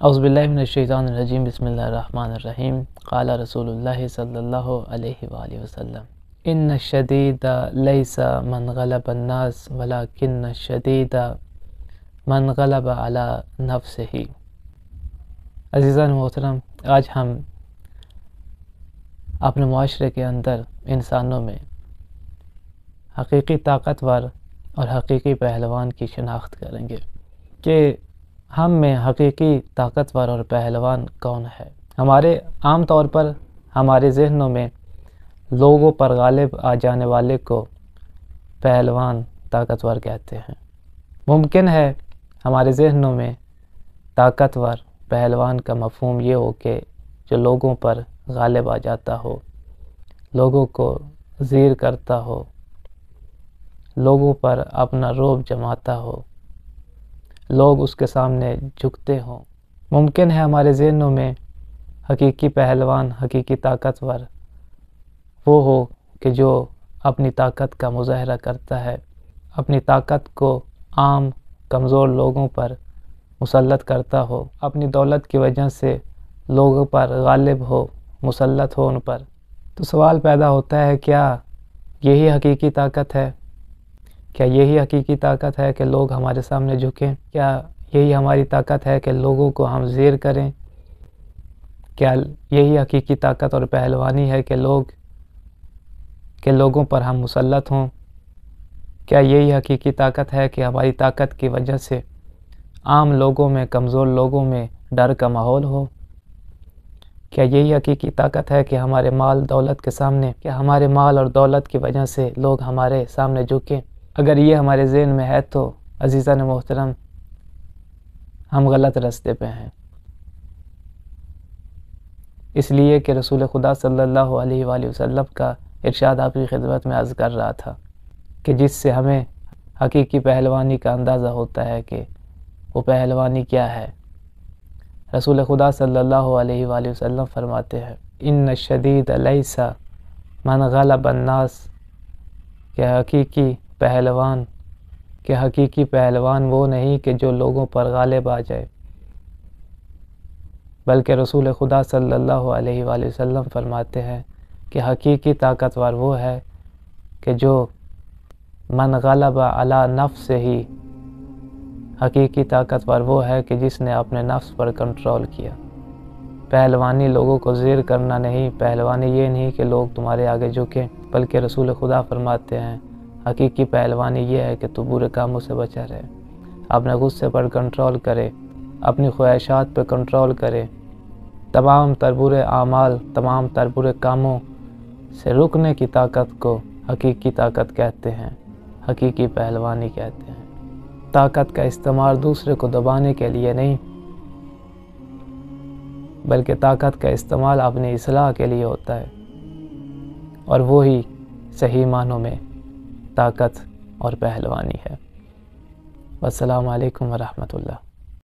اعوذ باللہ من الشیطان الرجیم بسم اللہ الرحمن الرحیم قال رسول اللہ صلی اللہ علیہ وآلہ وسلم ان الشدید لیس من غلب الناس ولکن الشدید من غلب علی نفسہ۔ عزیزان محترم، آج ہم اپنے معاشرے کے اندر انسانوں میں حقیقی طاقتور اور حقیقی پہلوان کی شناخت کریں گے کہ ہم میں حقیقی طاقتور اور پہلوان کون ہے۔ ہمارے عام طور پر ہمارے ذہنوں میں لوگوں پر غالب آ جانے والے کو پہلوان طاقتور کہتے ہیں۔ ممکن ہے ہمارے ذہنوں میں طاقتور پہلوان کا مفہوم یہ ہو کہ جو لوگوں پر غالب آ جاتا ہو، لوگوں کو زیر کرتا ہو، لوگوں پر اپنا رعب جماتا ہو، لوگ اس کے سامنے جھکتے ہوں۔ ممکن ہے ہمارے ذہنوں میں حقیقی پہلوان، حقیقی طاقتور وہ ہو کہ جو اپنی طاقت کا مظاہرہ کرتا ہے، اپنی طاقت کو عام کمزور لوگوں پر مسلط کرتا ہو، اپنی دولت کی وجہ سے لوگوں پر غالب ہو، مسلط ہو ان پر۔ تو سوال پیدا ہوتا ہے، کیا یہی حقیقی طاقت ہے؟ کیا یہی حقیقی طاقت ہے کہ لوگ ہمارے سامنے جھکیں؟ کیا یہی ہماری طاقت ہے کہ لوگوں کو ہم زیر کریں؟ کیا یہی حقیقی طاقت اور پہلوانی ہے کہ لوگوں پر ہم مسلط ہوں؟ کیا یہی حقیقی طاقت ہے کہ ہماری طاقت کی وجہ سے عام لوگوں میں، کمزور لوگوں میں ڈر کا ماحول ہو؟ کیا یہی حقیقی طاقت ہے کہ ہمارے مال دولت کے سامنے، کیا ہمارے مال اور دولت کی وجہ سے لوگ ہمارے سامنے جھکیں؟ اگر یہ ہمارے ذہن میں ہے تو عزیزان محترم، ہم غلط راستے پہ ہیں۔ اس لیے کہ رسول خدا صلی اللہ علیہ وآلہ وسلم کا ارشاد آپ کی خدمت میں عرض کر رہا تھا کہ جس سے ہمیں حقیقی پہلوانی کا اندازہ ہوتا ہے کہ وہ پہلوانی کیا ہے۔ رسول خدا صلی اللہ علیہ وآلہ وسلم فرماتے ہیں ان الشدید لیس من غلب الناس، کہ حقیقی پہلوان وہ نہیں کہ جو لوگوں پر غالب آ جائے، بلکہ رسول خدا صلی اللہ علیہ وآلہ وسلم فرماتے ہیں کہ حقیقی طاقتور وہ ہے کہ جو من غلب علی نفسہ ہی، حقیقی طاقتور وہ ہے کہ جس نے اپنے نفس پر کنٹرول کیا۔ پہلوانی لوگوں کو زیر کرنا نہیں، پہلوانی یہ نہیں کہ لوگ تمہارے آگے جھکیں، بلکہ رسول خدا فرماتے ہیں حقیقی پہلوانی یہ ہے کہ تو برے کاموں سے بچا رہے، اپنے غصے پر کنٹرول کرے، اپنی خواہشات پر کنٹرول کرے، تمام تر برے اعمال، تمام تر برے کاموں سے رکنے کی طاقت کو حقیقی طاقت کہتے ہیں، حقیقی پہلوانی کہتے ہیں۔ طاقت کا استعمال دوسرے کو دبانے کے لیے نہیں، بلکہ طاقت کا استعمال اپنی اصلاح کے لیے ہوتا ہے، اور وہی صحیح معنوں میں طاقت اور پہلوانی ہے۔ والسلام علیکم ورحمۃ اللہ۔